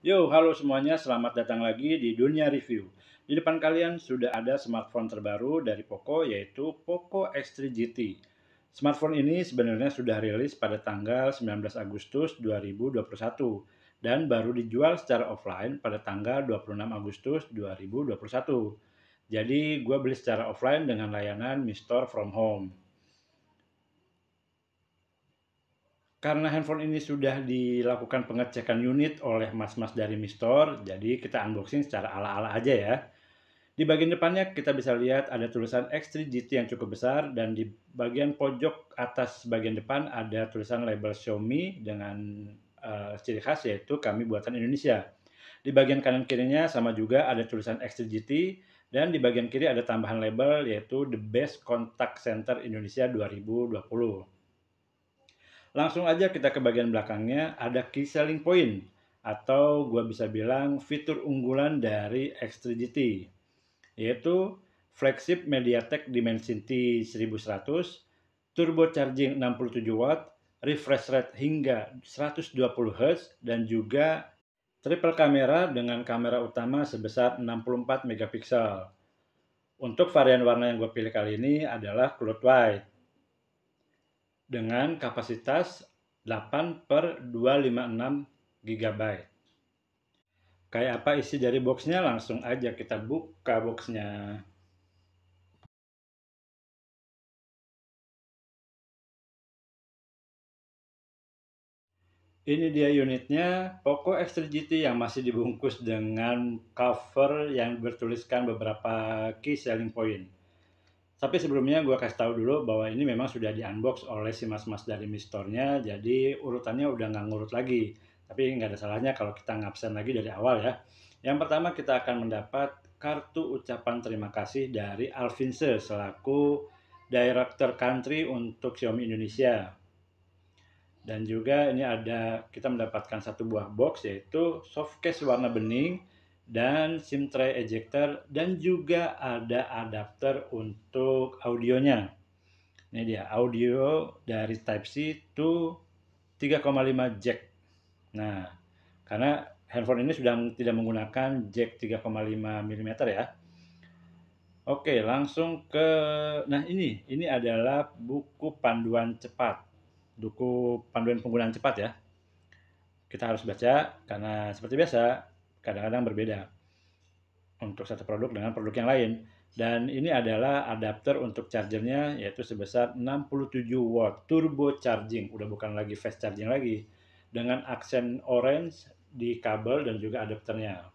Yo, halo semuanya, selamat datang lagi di Dunia Review. Di depan kalian sudah ada smartphone terbaru dari Poco, yaitu Poco X3 GT. Smartphone ini sebenarnya sudah rilis pada tanggal 19 Agustus 2021 dan baru dijual secara offline pada tanggal 26 Agustus 2021. Jadi, gue beli secara offline dengan layanan Mi Store from Home. Karena handphone ini sudah dilakukan pengecekan unit oleh mas-mas dari Mi Store, jadi kita unboxing secara ala-ala aja ya. Di bagian depannya kita bisa lihat ada tulisan X3 GT yang cukup besar dan di bagian pojok atas bagian depan ada tulisan label Xiaomi dengan ciri khas yaitu kami buatan Indonesia. Di bagian kanan kirinya sama juga ada tulisan X3 GT dan di bagian kiri ada tambahan label yaitu The Best Contact Center Indonesia 2020. Langsung aja kita ke bagian belakangnya, ada key selling point atau gua bisa bilang fitur unggulan dari X3 GT, yaitu flagship MediaTek Dimensity 1100, turbo charging 67 watt, refresh rate hingga 120 Hz, dan juga triple kamera dengan kamera utama sebesar 64 megapiksel. Untuk varian warna yang gue pilih kali ini adalah Cloud White dengan kapasitas 8/256 GB. Kayak apa isi dari boxnya? Langsung aja kita buka boxnya. Ini dia unitnya, Poco X3 GT yang masih dibungkus dengan cover yang bertuliskan beberapa key selling point. Tapi sebelumnya gue kasih tahu dulu bahwa ini memang sudah di-unbox oleh si mas-mas dari Mi Store-nya, jadi urutannya udah nggak ngurut lagi. Tapi nggak ada salahnya kalau kita ngabsen lagi dari awal ya. Yang pertama kita akan mendapat kartu ucapan terima kasih dari Alvinse selaku Director Country untuk Xiaomi Indonesia. Dan juga ini ada kita mendapatkan satu buah box yaitu softcase warna bening dan SIM tray ejector dan juga ada adapter untuk audionya. Ini dia audio dari Type C to 3,5 jack. Nah, karena handphone ini sudah tidak menggunakan jack 3,5 mm ya. Oke, langsung ke ini adalah buku panduan cepat. Buku panduan penggunaan cepat ya. Kita harus baca karena seperti biasa kadang-kadang berbeda untuk satu produk dengan produk yang lain. Dan ini adalah adapter untuk chargernya yaitu sebesar 67 watt turbo charging, udah bukan lagi fast charging lagi, dengan aksen orange di kabel dan juga adapternya.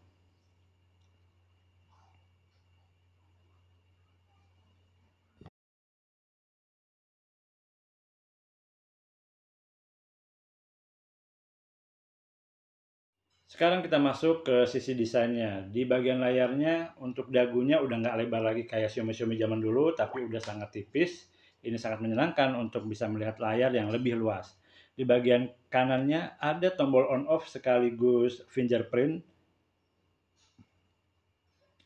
Sekarang kita masuk ke sisi desainnya. Di bagian layarnya untuk dagunya udah nggak lebar lagi kayak Xiaomi zaman dulu, tapi udah sangat tipis. Ini sangat menyenangkan untuk bisa melihat layar yang lebih luas. Di bagian kanannya ada tombol on off sekaligus fingerprint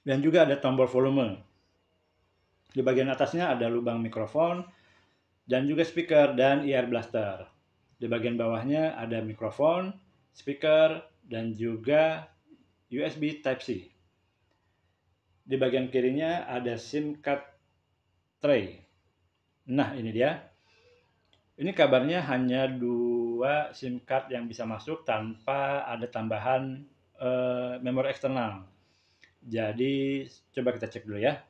dan juga ada tombol volume. Di bagian atasnya ada lubang mikrofon dan juga speaker dan ear blaster. Di bagian bawahnya ada mikrofon, speaker, dan juga USB Type-C. Di bagian kirinya ada SIM card tray. Nah, ini dia. Ini kabarnya hanya 2 SIM card yang bisa masuk tanpa ada tambahan memori eksternal. Jadi, coba kita cek dulu ya.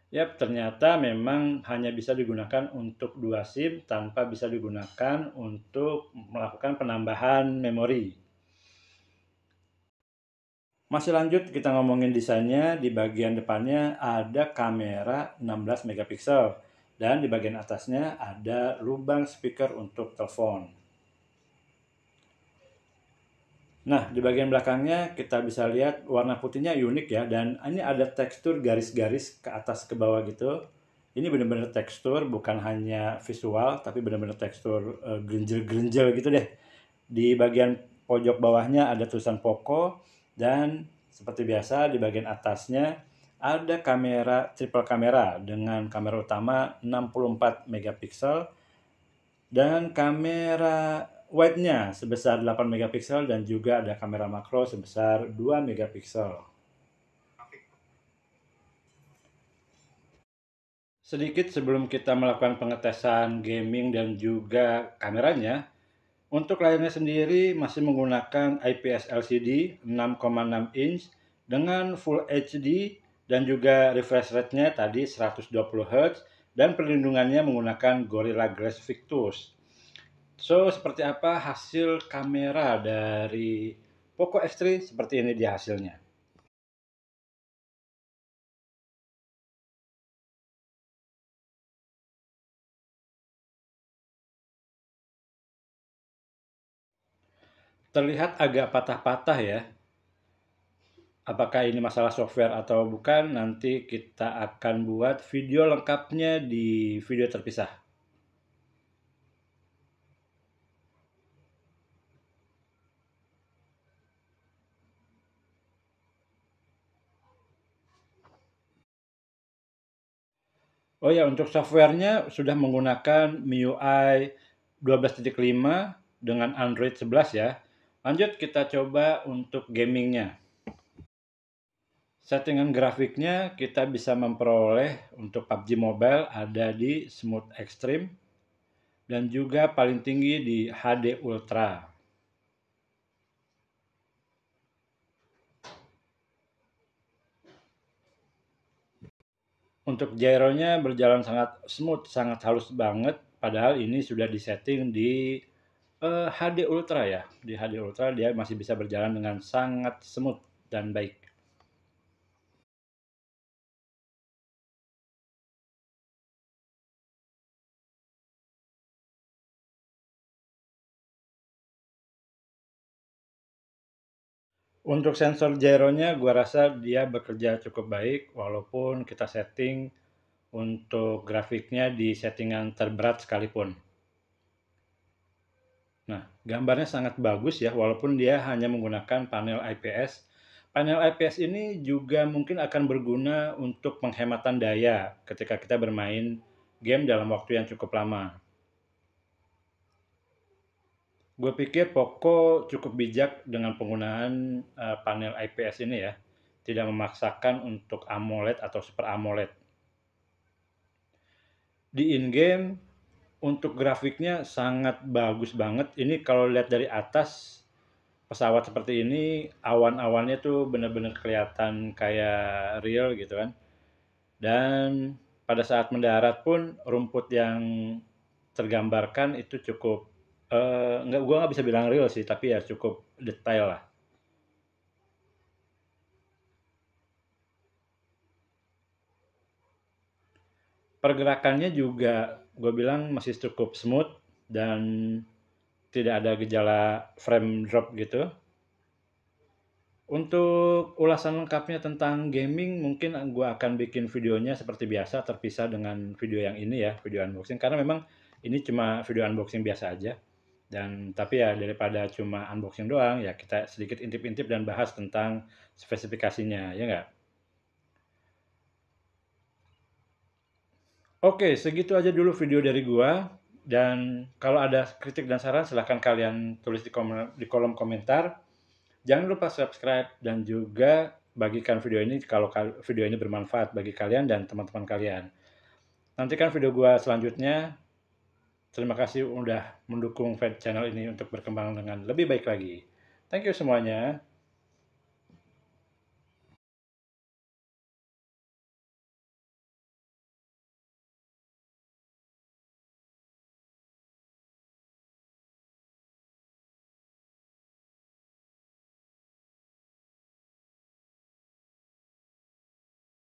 Yap, ternyata memang hanya bisa digunakan untuk 2 SIM tanpa bisa digunakan untuk melakukan penambahan memori. Masih lanjut kita ngomongin desainnya. Di bagian depannya ada kamera 16 megapiksel dan di bagian atasnya ada lubang speaker untuk telepon. Nah, di bagian belakangnya kita bisa lihat warna putihnya unik ya, dan ini ada tekstur garis-garis ke atas ke bawah gitu. Ini benar-benar tekstur, bukan hanya visual, tapi benar-benar tekstur gerinjel-gerinjel gitu deh. Di bagian pojok bawahnya ada tulisan Poco, dan seperti biasa di bagian atasnya ada kamera triple kamera dengan kamera utama 64 megapiksel dan kamera wide-nya sebesar 8 megapiksel dan juga ada kamera makro sebesar 2 megapiksel. Sedikit sebelum kita melakukan pengetesan gaming dan juga kameranya, untuk layarnya sendiri masih menggunakan IPS LCD 6,6 inch dengan Full HD dan juga refresh rate-nya tadi 120 Hz dan perlindungannya menggunakan Gorilla Glass Victus. So, seperti apa hasil kamera dari Poco X3? Seperti ini dia hasilnya. Terlihat agak patah-patah ya. Apakah ini masalah software atau bukan, nanti kita akan buat video lengkapnya di video terpisah. Oh ya, untuk softwarenya sudah menggunakan MIUI 12.5 dengan Android 11 ya. Lanjut kita coba untuk gamingnya. Settingan grafiknya kita bisa memperoleh untuk PUBG Mobile ada di Smooth Extreme dan juga paling tinggi di HD Ultra. Untuk gyronya berjalan sangat smooth, sangat halus banget, padahal ini sudah disetting di HD Ultra ya. Di HD Ultra dia masih bisa berjalan dengan sangat smooth dan baik. Untuk sensor gyronya gua rasa dia bekerja cukup baik walaupun kita setting untuk grafiknya di settingan terberat sekalipun. Nah, gambarnya sangat bagus ya walaupun dia hanya menggunakan panel IPS. Panel IPS ini juga mungkin akan berguna untuk penghematan daya ketika kita bermain game dalam waktu yang cukup lama. Gue pikir Poco cukup bijak dengan penggunaan panel IPS ini ya. Tidak memaksakan untuk AMOLED atau Super AMOLED. Di in-game untuk grafiknya sangat bagus banget. Ini kalau lihat dari atas pesawat seperti ini, awan-awannya tuh benar-benar kelihatan kayak real gitu kan. Dan pada saat mendarat pun rumput yang tergambarkan itu cukup gue nggak bisa bilang real sih, tapi ya cukup detail lah. Pergerakannya juga gue bilang masih cukup smooth dan tidak ada gejala frame drop gitu. Untuk ulasan lengkapnya tentang gaming mungkin gue akan bikin videonya seperti biasa terpisah dengan video yang ini ya, video unboxing, karena memang ini cuma video unboxing biasa aja. Dan tapi ya daripada cuma unboxing doang ya kita sedikit intip-intip dan bahas tentang spesifikasinya ya nggak? Oke, segitu aja dulu video dari gua. Dan kalau ada kritik dan saran silahkan kalian tulis di kolom komentar. Jangan lupa subscribe dan juga bagikan video ini kalau video ini bermanfaat bagi kalian dan teman-teman kalian. Nantikan video gua selanjutnya. Terima kasih udah mendukung channel ini untuk berkembang dengan lebih baik lagi. Thank you semuanya.